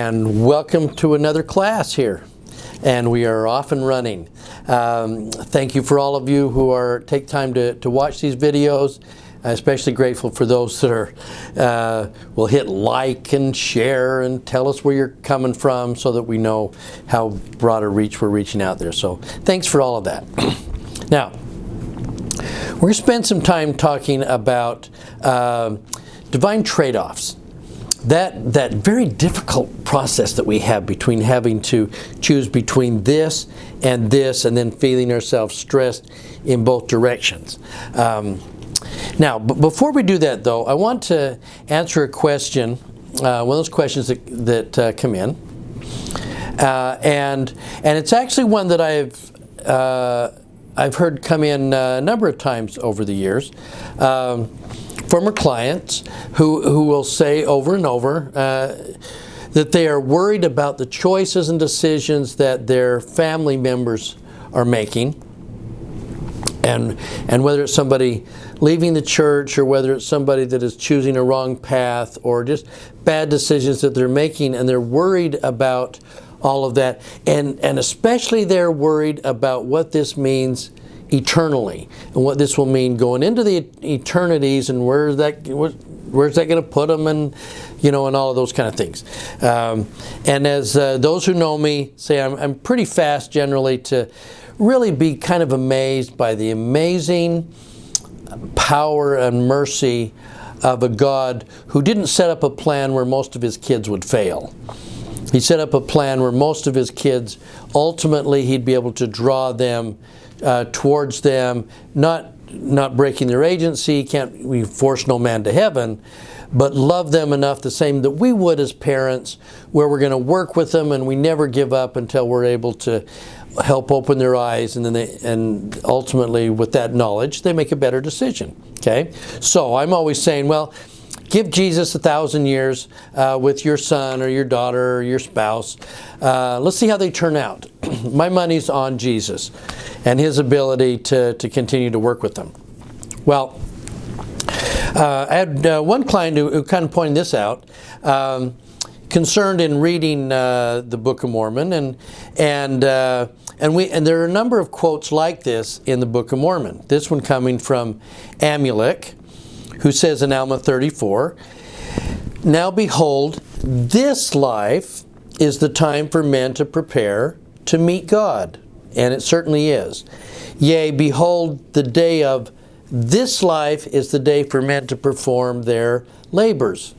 and welcome to another class here. And we are off and running. Thank you for all of you who take time to watch these videos. I'm especially grateful for those that will hit like and share and tell us where you're coming from so that we know how broad a reach we're reaching out there. So thanks for all of that. Now, we're going to spend some time talking about divine trade-offs. That very difficult process that we have between having to choose between this, and then feeling ourselves stressed in both directions. Now, before we do that, though, I want to answer a question, one of those questions that come in, and it's actually one that I've heard come in a number of times over the years. Former clients who will say over and over that they are worried about the choices and decisions that their family members are making, and whether it's somebody leaving the church or whether it's somebody that is choosing a wrong path or just bad decisions that they're making, and they're worried about all of that, and especially they're worried about what this means eternally, and what this will mean going into the eternities, and where's that going to put them, and and all of those kind of things. And as those who know me say, I'm pretty fast generally to really be kind of amazed by the amazing power and mercy of a God who didn't set up a plan where most of his kids would fail. He set up a plan where most of his kids, ultimately, he'd be able to draw them towards them, not breaking their agency. We force no man to heaven, but love them enough the same that we would as parents, where we're going to work with them and we never give up until we're able to help open their eyes, and then ultimately with that knowledge they make a better decision. Okay, so I'm always saying, well, give Jesus 1,000 years with your son or your daughter or your spouse. Let's see how they turn out. My money's on Jesus and his ability to continue to work with them. Well, I had one client who kind of pointed this out, concerned in reading the Book of Mormon, and there are a number of quotes like this in the Book of Mormon. This one coming from Amulek, who says in Alma 34, "Now behold, this life is the time for men to prepare to meet God." And it certainly is. "Yea, behold, the day of this life is the day for men to perform their labors."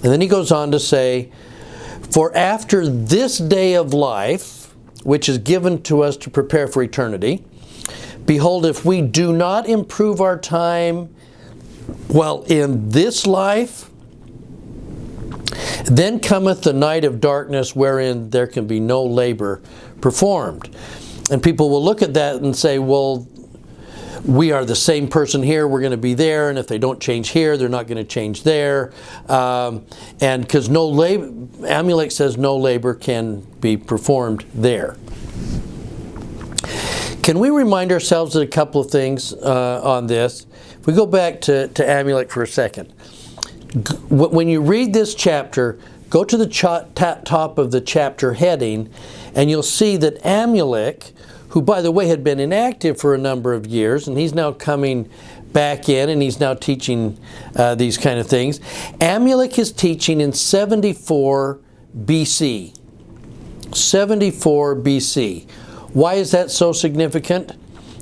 And then he goes on to say, "For after this day of life, which is given to us to prepare for eternity, behold, if we do not improve our time while in this life, then cometh the night of darkness wherein there can be no labor performed." And people will look at that and say, well, we are the same person here, we're going to be there, and if they don't change here, they're not going to change there. And because no labor, Amulek says no labor can be performed there. Can we remind ourselves of a couple of things on this? If we go back to Amulek for a second. When you read this chapter, go to the top of the chapter heading, and you'll see that Amulek, who by the way had been inactive for a number of years, and he's now coming back in and he's now teaching these kind of things. Amulek is teaching in 74 BC. 74 BC. Why is that so significant?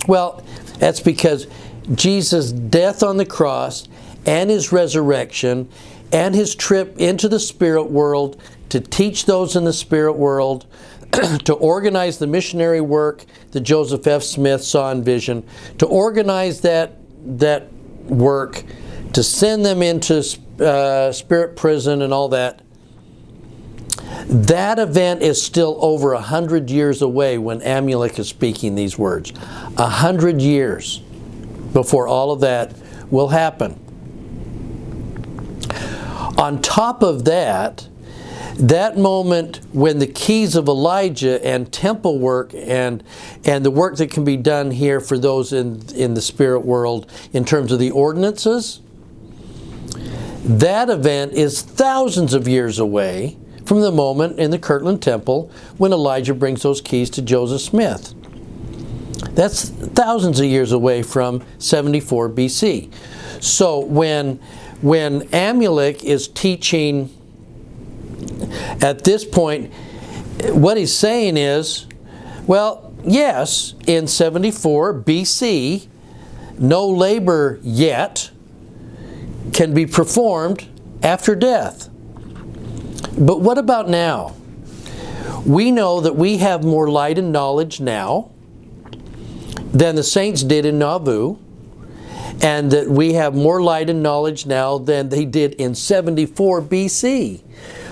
Well, that's because Jesus' death on the cross and his resurrection and his trip into the spirit world to teach those in the spirit world, to organize the missionary work that Joseph F. Smith saw in vision, to organize that work, to send them into spirit prison and all that. That event is still over 100 years away when Amulek is speaking these words. 100 years before all of that will happen. On top of that, that moment when the keys of Elijah and temple work and the work that can be done here for those in the spirit world in terms of the ordinances, that event is thousands of years away from the moment in the Kirtland Temple when Elijah brings those keys to Joseph Smith. That's thousands of years away from 74 BC. So when Amulek is teaching at this point, what he's saying is, well, yes, in 74 BC, no labor yet can be performed after death. But what about now? We know that we have more light and knowledge now than the saints did in Nauvoo, and that we have more light and knowledge now than they did in 74 BC.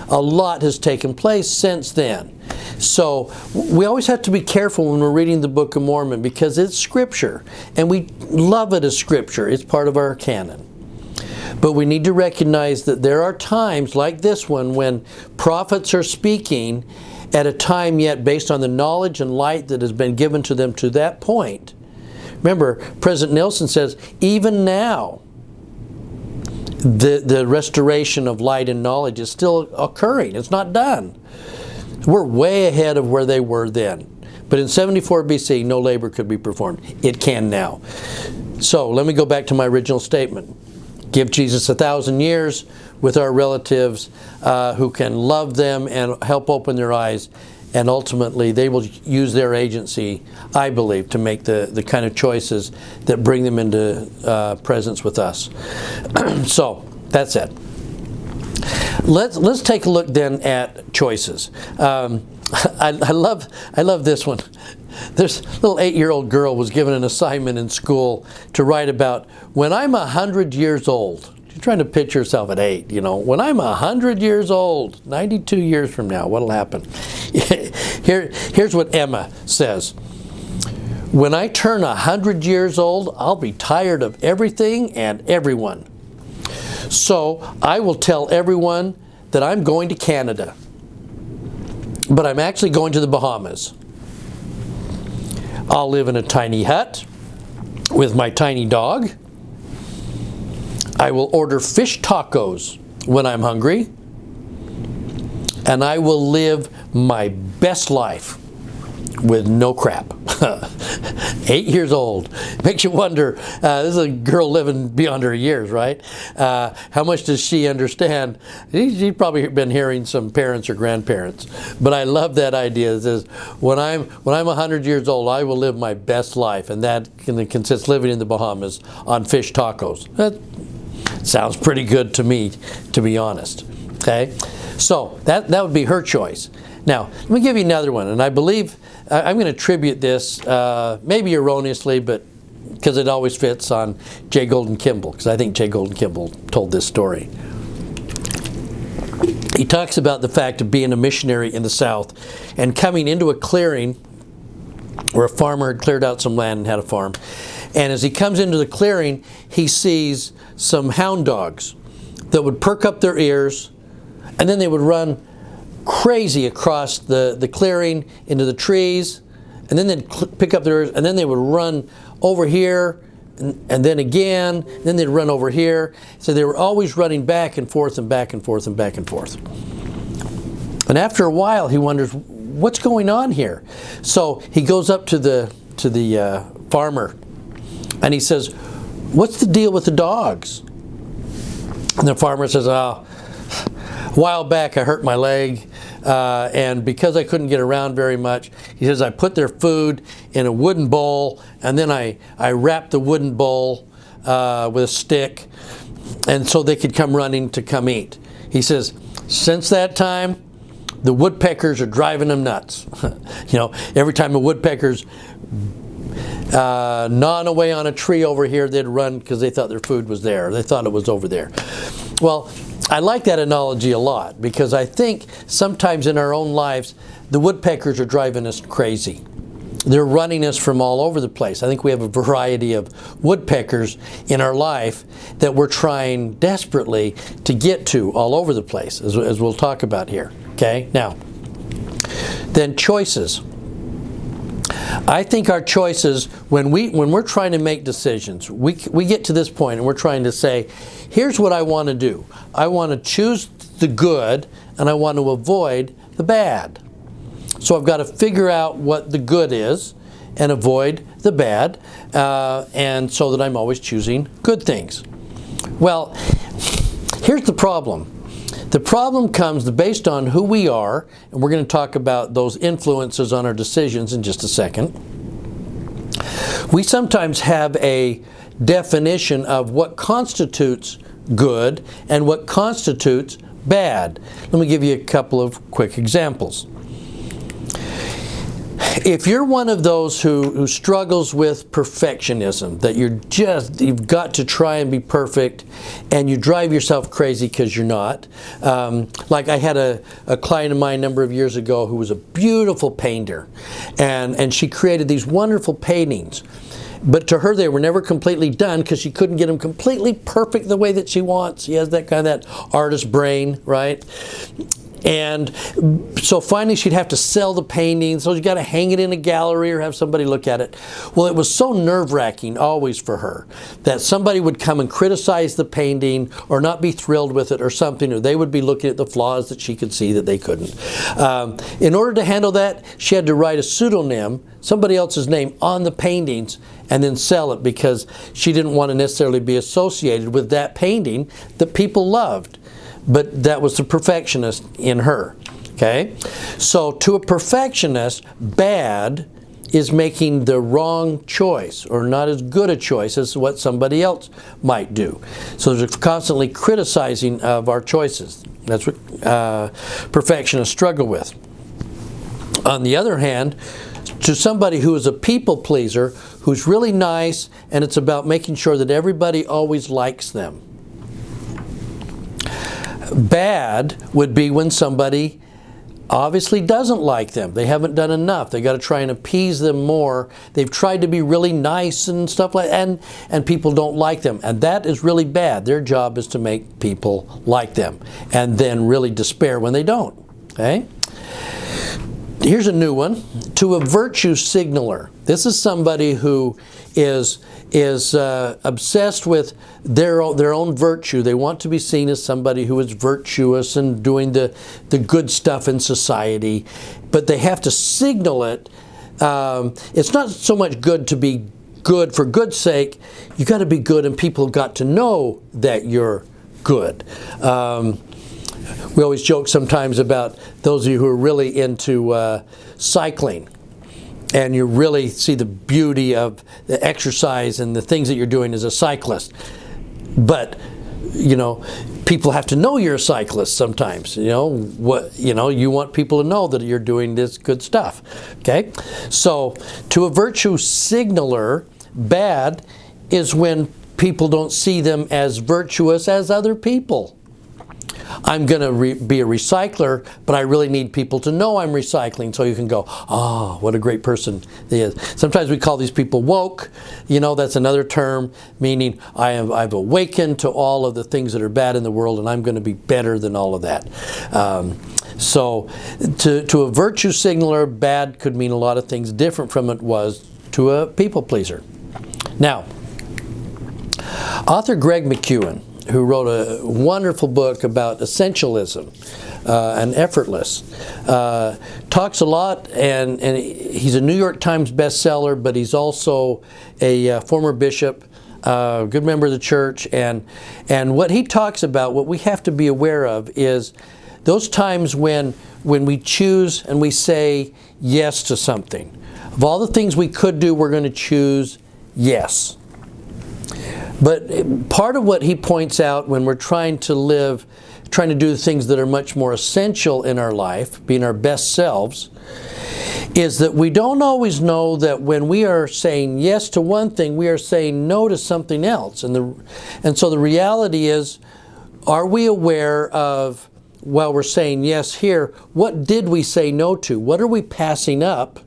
A lot has taken place since then. So we always have to be careful when we're reading the Book of Mormon, because it's Scripture, and we love it as Scripture. It's part of our canon. But we need to recognize that there are times like this one when prophets are speaking at a time yet based on the knowledge and light that has been given to them to that point. Remember, President Nelson says, even now, the restoration of light and knowledge is still occurring. It's not done. We're way ahead of where they were then. But in 74 BC, no labor could be performed. It can now. So let me go back to my original statement. Give Jesus 1,000 years with our relatives who can love them and help open their eyes, and ultimately they will use their agency, I believe, to make the kind of choices that bring them into presence with us. So that's it. Let's take a look then at choices. I love this one. This little 8-year-old girl was given an assignment in school to write about when I'm 100 years old. She's trying to picture herself at 8, you know. When I'm 100 years old, 92 years from now, what'll happen? Here's what Emma says. When I turn 100 years old, I'll be tired of everything and everyone. So I will tell everyone that I'm going to Canada, but I'm actually going to the Bahamas. I'll live in a tiny hut with my tiny dog. I will order fish tacos when I'm hungry. And I will live my best life with no crap. 8 years old. Makes you wonder, this is a girl living beyond her years, right? How much does she understand? She's probably been hearing some parents or grandparents. But I love that idea. It says, when I'm 100 years old, I will live my best life. And that consists living in the Bahamas on fish tacos. That sounds pretty good to me, to be honest. Okay? So that would be her choice. Now, let me give you another one, and I believe I'm going to attribute this, maybe erroneously, but because it always fits on J. Golden Kimball, because I think J. Golden Kimball told this story. He talks about the fact of being a missionary in the South and coming into a clearing where a farmer had cleared out some land and had a farm. And as he comes into the clearing, he sees some hound dogs that would perk up their ears, and then they would run crazy across the clearing into the trees, and then they'd pick up their ears, and then they would run over here, and then again, and then they'd run over here. So they were always running back and forth and back and forth and back and forth. And after a while, he wonders, what's going on here? So he goes up to the farmer, and he says, what's the deal with the dogs? And the farmer says, a while back I hurt my leg, and because I couldn't get around very much, he says, I put their food in a wooden bowl, and then I wrapped the wooden bowl with a stick, and so they could come running to come eat. He says, since that time, the woodpeckers are driving them nuts. You know, every time the woodpeckers gnawing away on a tree over here, they'd run because they thought their food was there. They thought it was over there. Well, I like that analogy a lot, because I think sometimes in our own lives, the woodpeckers are driving us crazy. They're running us from all over the place. I think we have a variety of woodpeckers in our life that we're trying desperately to get to all over the place, as we'll talk about here. Okay? Now, then choices. I think our choices, when we're trying to make decisions, we get to this point and we're trying to say, here's what I want to do. I want to choose the good, and I want to avoid the bad. So I've got to figure out what the good is and avoid the bad, and so that I'm always choosing good things. Well, here's the problem. The problem comes based on who we are, and we're going to talk about those influences on our decisions in just a second. We sometimes have a definition of what constitutes good and what constitutes bad. Let me give you a couple of quick examples. If you're one of those who struggles with perfectionism, that you've got to try and be perfect, and you drive yourself crazy because you're not. Like I had a client of mine a number of years ago who was a beautiful painter, and she created these wonderful paintings. But to her, they were never completely done because she couldn't get them completely perfect the way that she wants. She has that kind of that artist brain, right? And so finally she'd have to sell the painting, so you got to hang it in a gallery or have somebody look at it. Well, it was so nerve-wracking always for her that somebody would come and criticize the painting or not be thrilled with it or something, or they would be looking at the flaws that she could see that they couldn't. In order to handle that, she had to write a pseudonym, somebody else's name, on the paintings and then sell it, because she didn't want to necessarily be associated with that painting that people loved. But that was the perfectionist in her. Okay? So to a perfectionist, bad is making the wrong choice or not as good a choice as what somebody else might do. So there's constantly criticizing of our choices. That's what perfectionists struggle with. On the other hand, to somebody who is a people pleaser, who's really nice, and it's about making sure that everybody always likes them. Bad would be when somebody obviously doesn't like them. They haven't done enough. They got to try and appease them more. They've tried to be really nice and stuff like that, and people don't like them. And that is really bad. Their job is to make people like them and then really despair when they don't. Okay? Here's a new one. To a virtue signaler. This is somebody who is obsessed with their own virtue. They want to be seen as somebody who is virtuous and doing the good stuff in society, but they have to signal it. It's not so much good to be good for good's sake. You got to be good, and people have got to know that you're good. We always joke sometimes about those of you who are really into cycling, and you really see the beauty of the exercise and the things that you're doing as a cyclist. But, people have to know you're a cyclist sometimes. You want people to know that you're doing this good stuff. Okay? So, to a virtue signaler, bad is when people don't see them as virtuous as other people. I'm going to be a recycler, but I really need people to know I'm recycling, so you can go, oh, what a great person he is. Sometimes we call these people woke. That's another term, meaning I've awakened to all of the things that are bad in the world, and I'm going to be better than all of that. So to a virtue signaler, bad could mean a lot of things different from it was to a people pleaser. Now, author Greg McKeown, who wrote a wonderful book about essentialism and effortless, talks a lot, and he's a New York Times bestseller, but he's also a former bishop, a good member of the church, and what he talks about, what we have to be aware of is those times when we choose and we say yes to something. Of all the things we could do, we're going to choose yes. But part of what he points out when we're trying to do things that are much more essential in our life, being our best selves, is that we don't always know that when we are saying yes to one thing, we are saying no to something else. And so the reality is, are we aware of, while we're saying yes here, what did we say no to? What are we passing up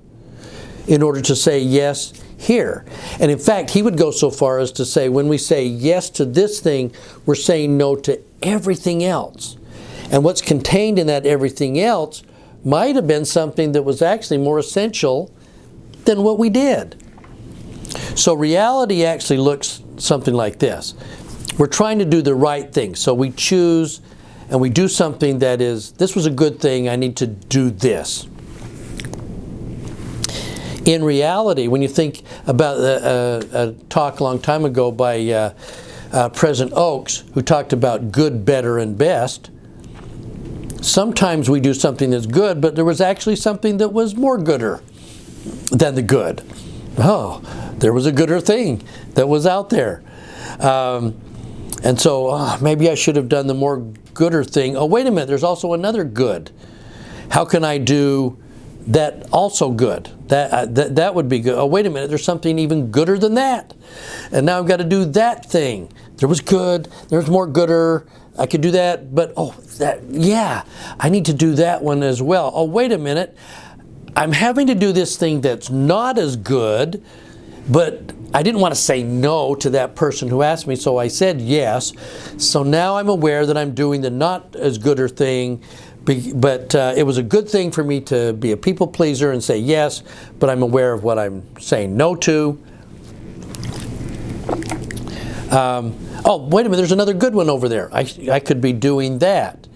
in order to say yes here? And in fact, he would go so far as to say when we say yes to this thing, we're saying no to everything else. And what's contained in that everything else might have been something that was actually more essential than what we did. So reality actually looks something like this. We're trying to do the right thing. So we choose and we do something that is, this was a good thing, I need to do this. In reality, when you think about a talk a long time ago by President Oakes, who talked about good, better, and best, sometimes we do something that's good, but there was actually something that was more gooder than the good. Oh, there was a gooder thing that was out there. And so maybe I should have done the more gooder thing. Oh, wait a minute, there's also another good. How can I do that also good? That would be good. Oh, wait a minute, there's something even gooder than that. And now I've got to do that thing. There was good, there's more gooder. I could do that, but I need to do that one as well. Oh, wait a minute, I'm having to do this thing that's not as good, but I didn't want to say no to that person who asked me, so I said yes. So now I'm aware that I'm doing the not as gooder thing, but it was a good thing for me to be a people pleaser and say yes, but I'm aware of what I'm saying no to. Oh, wait a minute, there's another good one over there. I could be doing that.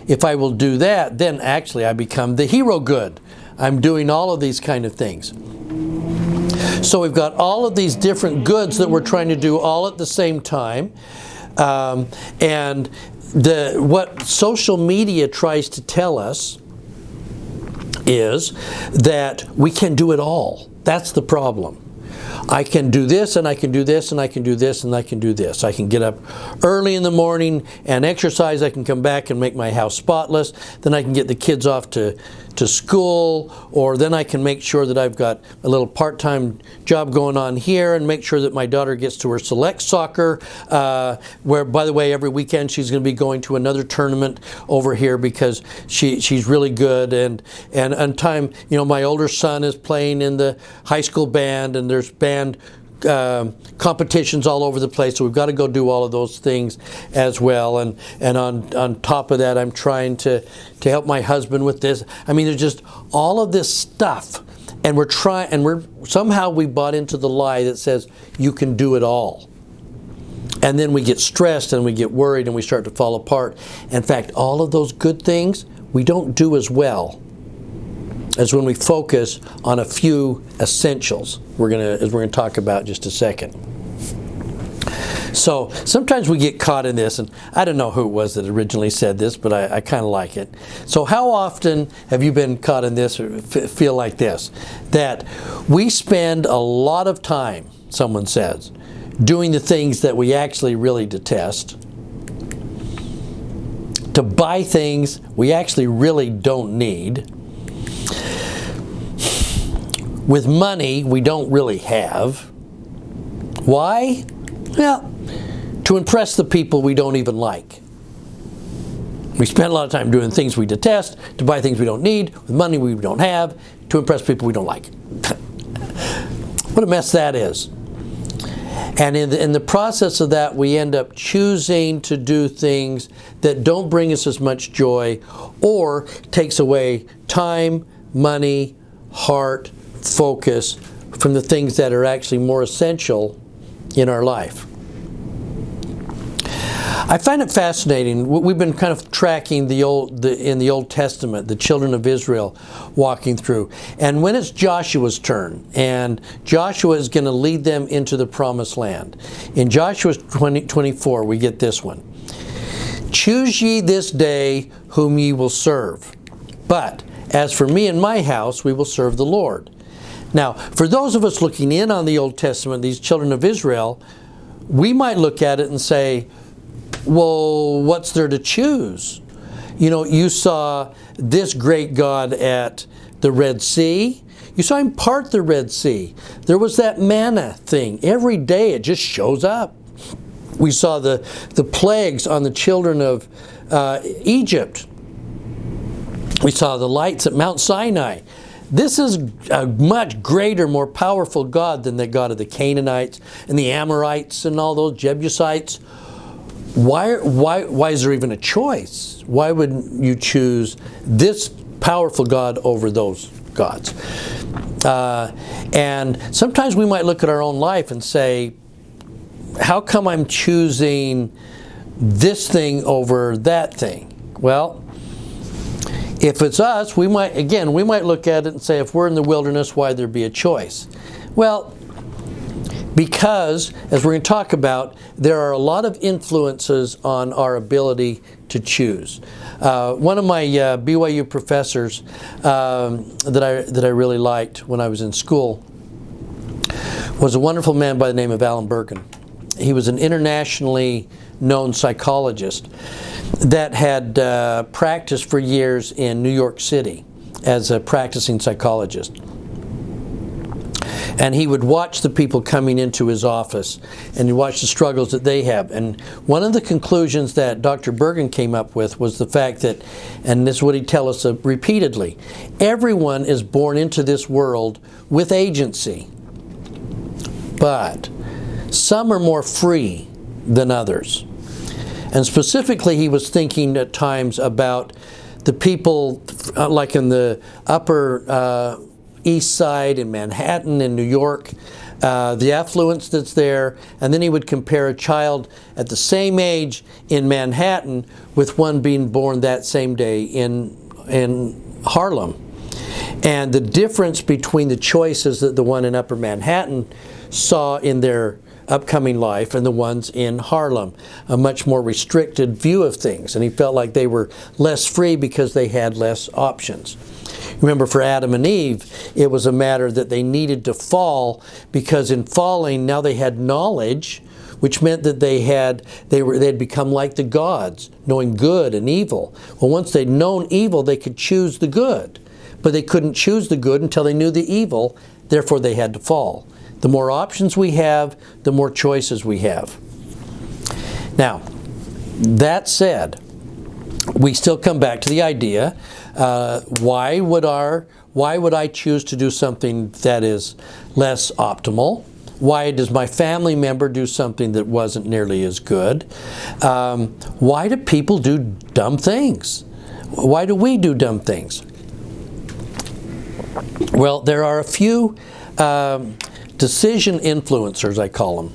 If I will do that, then actually I become the hero good. I'm doing all of these kind of things. So we've got all of these different goods that we're trying to do all at the same time. And what social media tries to tell us is that we can do it all. That's the problem. I can do this, and I can do this, and I can do this, and I can do this. I can get up early in the morning and exercise. I can come back and make my house spotless. Then I can get the kids off to school, or then I can make sure that I've got a little part-time job going on here and make sure that my daughter gets to her select soccer, where, by the way, every weekend she's going to be going to another tournament over here because she's really good. And on time, my older son is playing in the high school band, and there's band competitions all over the place, so we've got to go do all of those things as well. And on top of that, I'm trying to help my husband with this. I mean, there's just all of this stuff, and somehow we bought into the lie that says you can do it all. And then we get stressed and we get worried and we start to fall apart. In fact, all of those good things we don't do as well as when we focus on a few essentials, as we're going to talk about in just a second. So sometimes we get caught in this, and I don't know who it was that originally said this, but I kind of like it. So how often have you been caught in this or feel like this? That we spend a lot of time, someone says, doing the things that we actually really detest, to buy things we actually really don't need, with money we don't really have. Why? Well, to impress the people we don't even like. We spend a lot of time doing things we detest, to buy things we don't need, with money we don't have, to impress people we don't like. What a mess that is. And in the process of that, we end up choosing to do things that don't bring us as much joy, or takes away time, money, heart, focus from the things that are actually more essential in our life. I find it fascinating. We've been kind of tracking in the Old Testament, the children of Israel walking through. And when it's Joshua's turn, and Joshua is going to lead them into the promised land. In Joshua 20:24, we get this one. Choose ye this day whom ye will serve. But as for me and my house, we will serve the Lord. Now, for those of us looking in on the Old Testament, these children of Israel, we might look at it and say, well, what's there to choose? You saw this great God at the Red Sea. You saw him part the Red Sea. There was that manna thing. Every day it just shows up. We saw the plagues on the children of Egypt. We saw the lights at Mount Sinai. This is a much greater, more powerful God than the God of the Canaanites and the Amorites and all those Jebusites. Why is there even a choice? Why would you choose this powerful God over those gods? And sometimes we might look at our own life and say, how come I'm choosing this thing over that thing? Well, if it's us, we might look at it and say, if we're in the wilderness, why there be a choice? Well, because, as we're going to talk about, there are a lot of influences on our ability to choose. One of my BYU professors that I really liked when I was in school was a wonderful man by the name of Alan Bergen. He was an internationally known psychologist that had practiced for years in New York City as a practicing psychologist. And he would watch the people coming into his office, and he'd watch the struggles that they have. And one of the conclusions that Dr. Bergen came up with was the fact that, and this is what he'd tell us repeatedly, everyone is born into this world with agency, but some are more free than others. And specifically, he was thinking at times about the people like in the upper East Side in Manhattan in New York, the affluence that's there, and then he would compare a child at the same age in Manhattan with one being born that same day in Harlem. And the difference between the choices that the one in Upper Manhattan saw in their upcoming life and the ones in Harlem, a much more restricted view of things. And he felt like they were less free because they had less options. Remember, for Adam and Eve, it was a matter that they needed to fall, because in falling, now they had knowledge, which meant that they'd become like the gods, knowing good and evil. Well, once they'd known evil, they could choose the good. But they couldn't choose the good until they knew the evil, therefore they had to fall. The more options we have, the more choices we have. Now, that said, we still come back to the idea, why would I choose to do something that is less optimal? Why does my family member do something that wasn't nearly as good? Why do people do dumb things? Why do we do dumb things? Well, there are a few decision influencers, I call them.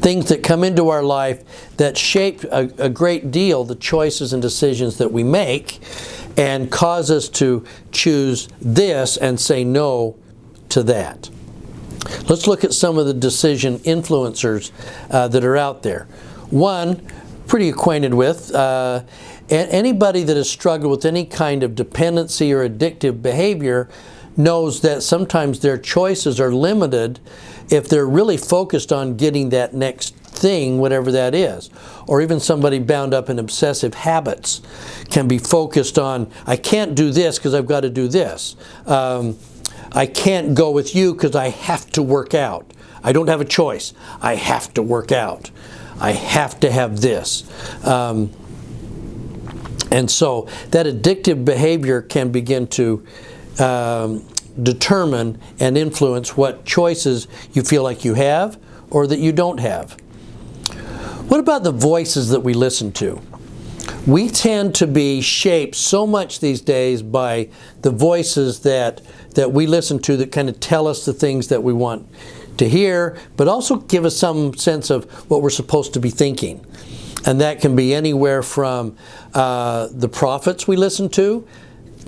Things that come into our life that shape a great deal the choices and decisions that we make, and cause us to choose this and say no to that. Let's look at some of the decision influencers that are out there. One, pretty acquainted with, anybody that has struggled with any kind of dependency or addictive behavior knows that sometimes their choices are limited if they're really focused on getting that next thing, whatever that is. Or even somebody bound up in obsessive habits can be focused on, I can't do this because I've got to do this. I can't go with you because I have to work out. I don't have a choice. I have to work out. I have to have this. And so that addictive behavior can begin to determine and influence what choices you feel like you have or that you don't have. What about the voices that we listen to? We tend to be shaped so much these days by the voices that we listen to that kind of tell us the things that we want to hear, but also give us some sense of what we're supposed to be thinking. And that can be anywhere from the prophets we listen to,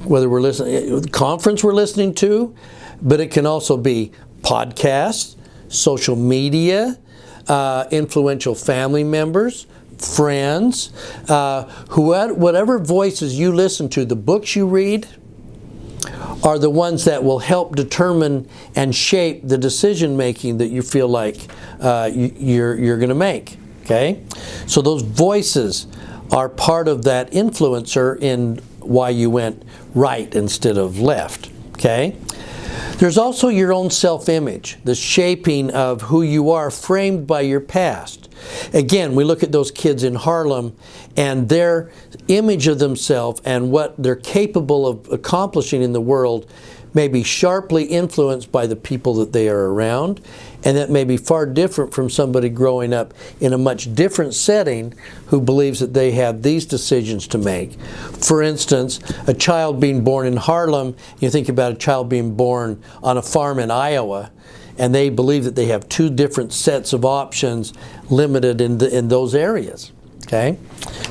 whether we're listening, conference we're listening to, but it can also be podcasts, social media, influential family members, friends, whatever voices you listen to, the books you read are the ones that will help determine and shape the decision making that you feel like you're going to make. Okay, so those voices are part of that influencer in why you went right instead of left. Okay. There's also your own self-image, the shaping of who you are framed by your past. Again, we look at those kids in Harlem and their image of themselves and what they're capable of accomplishing in the world may be sharply influenced by the people that they are around, and that may be far different from somebody growing up in a much different setting who believes that they have these decisions to make. For instance, a child being born in Harlem, you think about a child being born on a farm in Iowa, and they believe that they have two different sets of options limited in those areas. Okay?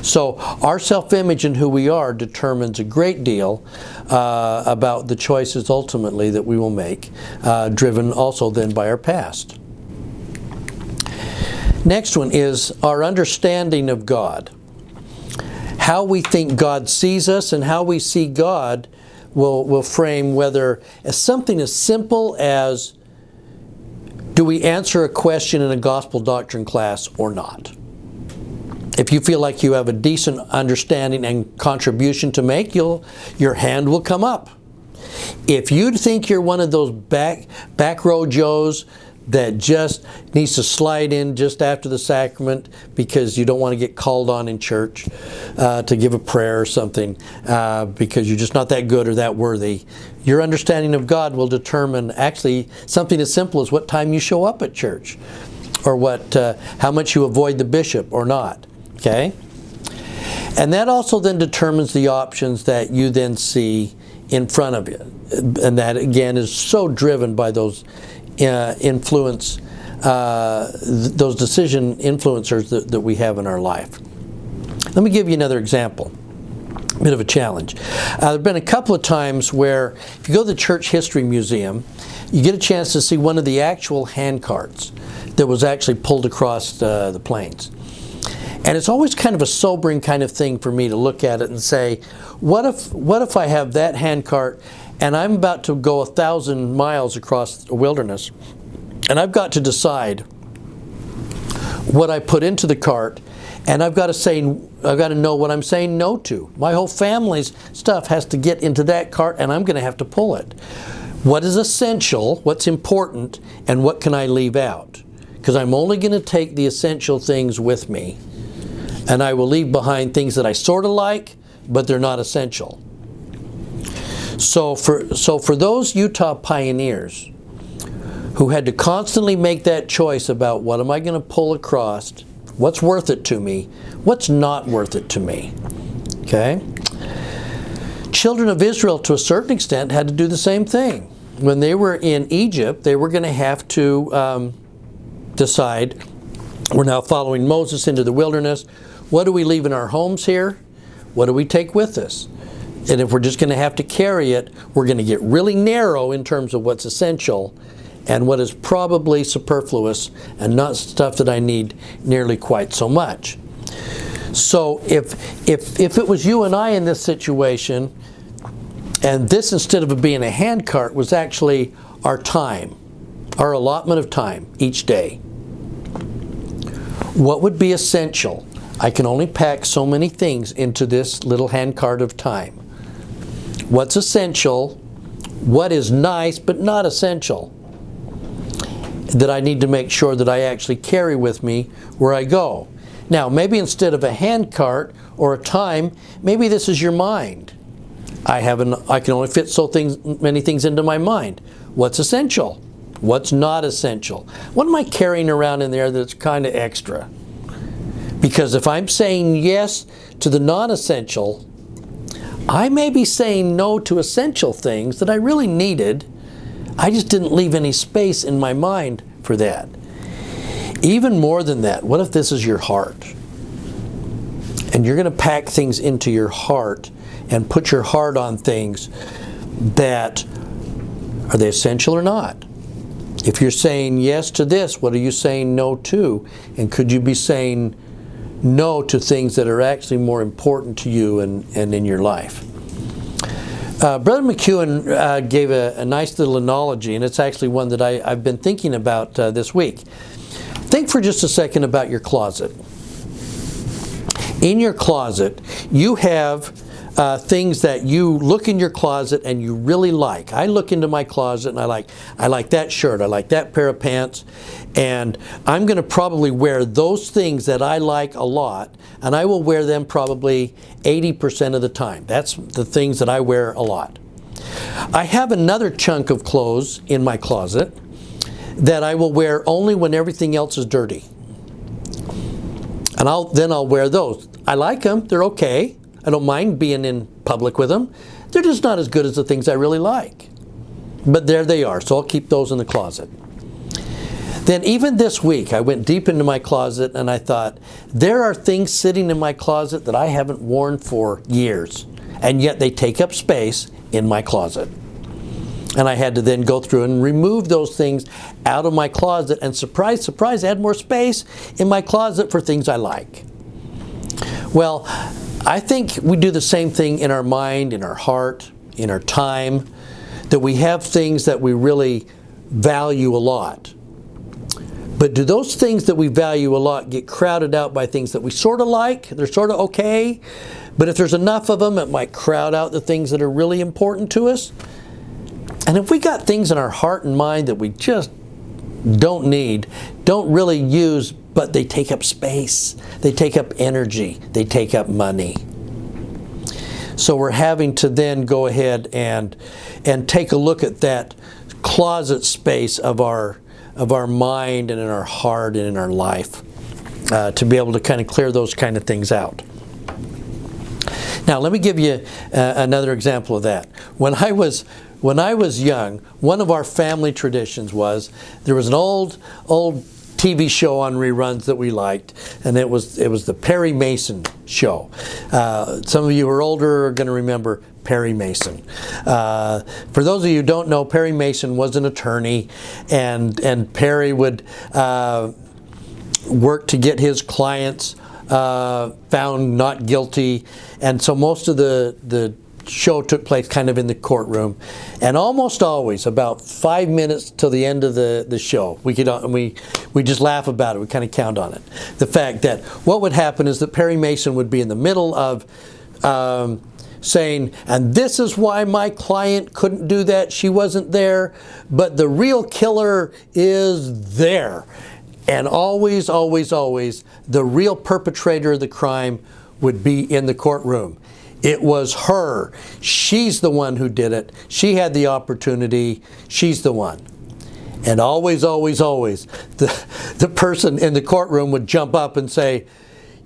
So our self-image and who we are determines a great deal about the choices ultimately that we will make, driven also then by our past. Next one is our understanding of God. How we think God sees us and how we see God will frame whether as something as simple as, do we answer a question in a gospel doctrine class or not? If you feel like you have a decent understanding and contribution to make, your hand will come up. If you think you're one of those back row Joes that just needs to slide in just after the sacrament because you don't want to get called on in church to give a prayer or something because you're just not that good or that worthy, your understanding of God will determine actually something as simple as what time you show up at church, or how much you avoid the bishop or not. Okay? And that also then determines the options that you then see in front of you. And that again is so driven by those those decision influencers that we have in our life. Let me give you another example. A bit of a challenge. There have been a couple of times where if you go to the Church History Museum, you get a chance to see one of the actual hand carts that was actually pulled across the plains. And it's always kind of a sobering kind of thing for me to look at it and say, what if I have that hand cart and I'm about to go 1,000 miles across a wilderness, and I've got to decide what I put into the cart, and I've got to know what I'm saying no to. My whole family's stuff has to get into that cart, and I'm going to have to pull it. What is essential, what's important, and what can I leave out? Because I'm only going to take the essential things with me, and I will leave behind things that I sort of like, but they're not essential. So for those Utah pioneers who had to constantly make that choice about what am I going to pull across, what's worth it to me, what's not worth it to me, okay? Children of Israel, to a certain extent, had to do the same thing. When they were in Egypt, they were going to have to decide, we're now following Moses into the wilderness, what do we leave in our homes here? What do we take with us? And if we're just going to have to carry it, we're going to get really narrow in terms of what's essential and what is probably superfluous and not stuff that I need nearly quite so much. So if it was you and I in this situation, and this, instead of it being a hand cart, was actually our time, our allotment of time each day, what would be essential? I can only pack so many things into this little hand cart of time. What's essential? What is nice but not essential that I need to make sure that I actually carry with me where I go? Now, maybe instead of a hand cart or a time, maybe this is your mind. I can only fit many things into my mind. What's essential? What's not essential? What am I carrying around in there that's kind of extra? Because if I'm saying yes to the non-essential, I may be saying no to essential things that I really needed. I just didn't leave any space in my mind for that. Even more than that, what if this is your heart? And you're going to pack things into your heart and put your heart on things that, are they essential or not? If you're saying yes to this, what are you saying no to? And could you be saying no to things that are actually more important to you and in your life? Brother McKeown gave a nice little analogy, and it's actually one that I've been thinking about this week. Think for just a second about your closet. In your closet, you have things that you look in your closet and you really like. I look into my closet and I like that shirt, I like that pair of pants, and I'm going to probably wear those things that I like a lot, and I will wear them probably 80% of the time. That's the things that I wear a lot. I have another chunk of clothes in my closet that I will wear only when everything else is dirty. And then I'll wear those. I like them, they're okay. I don't mind being in public with them. They're just not as good as the things I really like. But there they are, so I'll keep those in the closet. then even this week, I went deep into my closet and I thought, there are things sitting in my closet that I haven't worn for years, and yet they take up space in my closet. And I had to then go through and remove those things out of my closet, and surprise, surprise, add more space in my closet for things I like. Well, I think we do the same thing in our mind, in our heart, in our time, that we have things that we really value a lot. But do those things that we value a lot get crowded out by things that we sort of like? They're sort of okay. But if there's enough of them, it might crowd out the things that are really important to us. And if we got things in our heart and mind that we just don't need, don't really use, but they take up space, they take up energy, they take up money. So we're having to then go ahead and take a look at that closet space of our mind and in our heart and in our life to be able to kind of clear those kind of things out. Now, let me give you another example of that. When I was young, one of our family traditions was there was an old TV show on reruns that we liked, and it was the Perry Mason show. Some of you who are older are going to remember Perry Mason. For those of you who don't know, Perry Mason was an attorney, and Perry would work to get his clients found not guilty, and so most of the show took place kind of in the courtroom, and almost always about 5 minutes till the end of the show, we just laugh about it. We kind of count on it. The fact that what would happen is that Perry Mason would be in the middle of saying, and this is why my client couldn't do that. She wasn't there, but the real killer is there. And always, always, always, the real perpetrator of the crime would be in the courtroom. It was her. She's the one who did it. She had the opportunity. She's the one. And always, always, always, the person in the courtroom would jump up and say,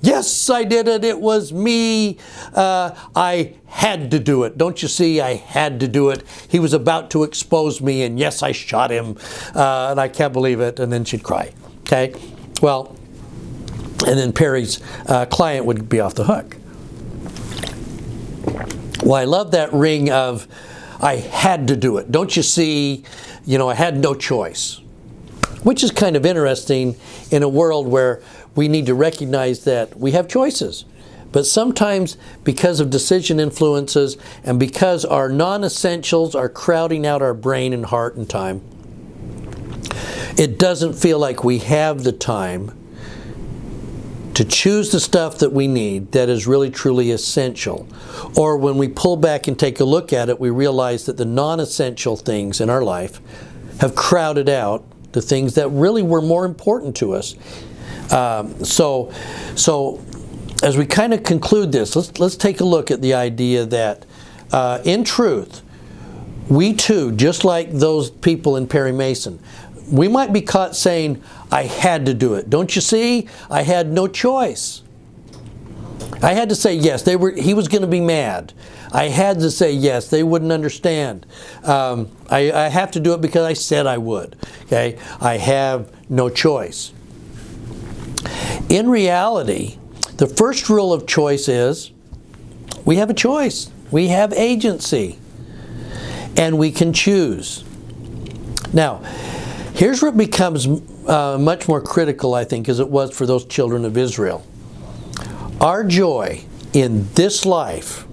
yes, I did it. It was me. I had to do it. Don't you see? I had to do it. He was about to expose me, and yes, I shot him. And I can't believe it. And then she'd cry. Okay? Well, and then Perry's client would be off the hook. Well, I love that ring of, I had to do it. Don't you see, I had no choice. Which is kind of interesting in a world where we need to recognize that we have choices. But sometimes because of decision influences and because our non-essentials are crowding out our brain and heart and time, it doesn't feel like we have the time to choose the stuff that we need that is really truly essential. Or when we pull back and take a look at it, we realize that the non-essential things in our life have crowded out the things that really were more important to us. So as we kind of conclude this, let's take a look at the idea that in truth, we too, just like those people in Perry Mason, we might be caught saying, I had to do it. Don't you see? I had no choice. I had to say yes. He was going to be mad. I had to say yes. They wouldn't understand. I have to do it because I said I would. Okay? I have no choice. In reality, the first rule of choice is we have a choice. We have agency. And we can choose. Now, here's where it becomes much more critical, I think, as it was for those children of Israel. Our joy in this life,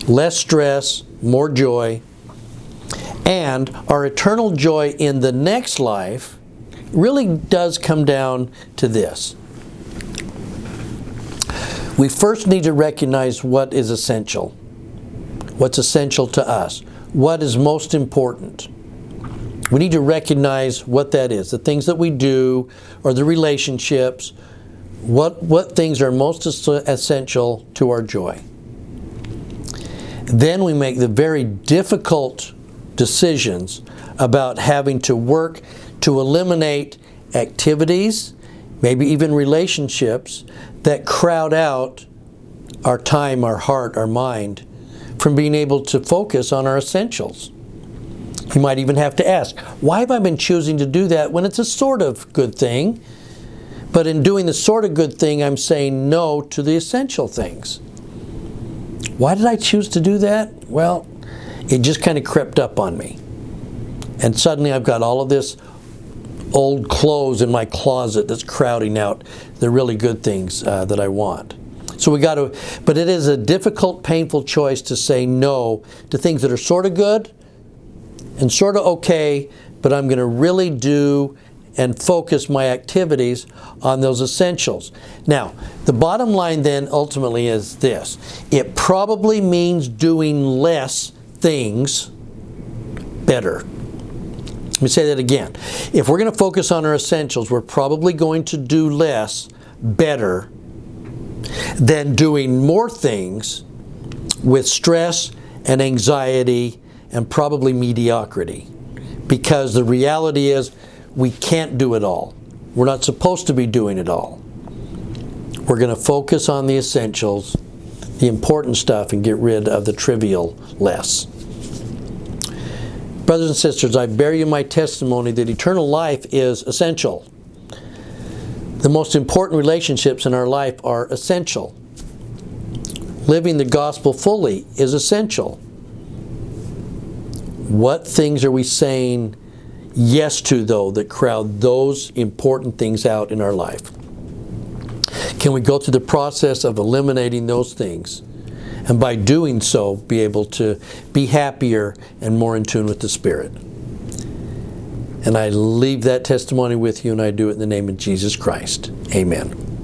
less stress, more joy, and our eternal joy in the next life really does come down to this. We first need to recognize what is essential. What's essential to us. What is most important. We need to recognize what that is. The things that we do or the relationships. What things are most essential to our joy. Then we make the very difficult decisions about having to work to eliminate activities, maybe even relationships, that crowd out our time, our heart, our mind from being able to focus on our essentials. You might even have to ask, why have I been choosing to do that when it's a sort of good thing? But in doing the sort of good thing, I'm saying no to the essential things. Why did I choose to do that? Well, it just kind of crept up on me. And suddenly I've got all of this old clothes in my closet that's crowding out the really good things that I want. So but it is a difficult, painful choice to say no to things that are sort of good and sort of okay, but I'm going to really do and focus my activities on those essentials. Now, the bottom line then ultimately is this. It probably means doing less things better. Let me say that again. If we're going to focus on our essentials, we're probably going to do less better than doing more things with stress and anxiety and probably mediocrity. Because the reality is we can't do it all. We're not supposed to be doing it all. We're going to focus on the essentials, the important stuff, and get rid of the trivial less. Brothers and sisters, I bear you my testimony that eternal life is essential. The most important relationships in our life are essential. Living the gospel fully is essential. What things are we saying yes to, though, that crowd those important things out in our life? Can we go through the process of eliminating those things? And by doing so, be able to be happier and more in tune with the Spirit. And I leave that testimony with you, and I do it in the name of Jesus Christ. Amen.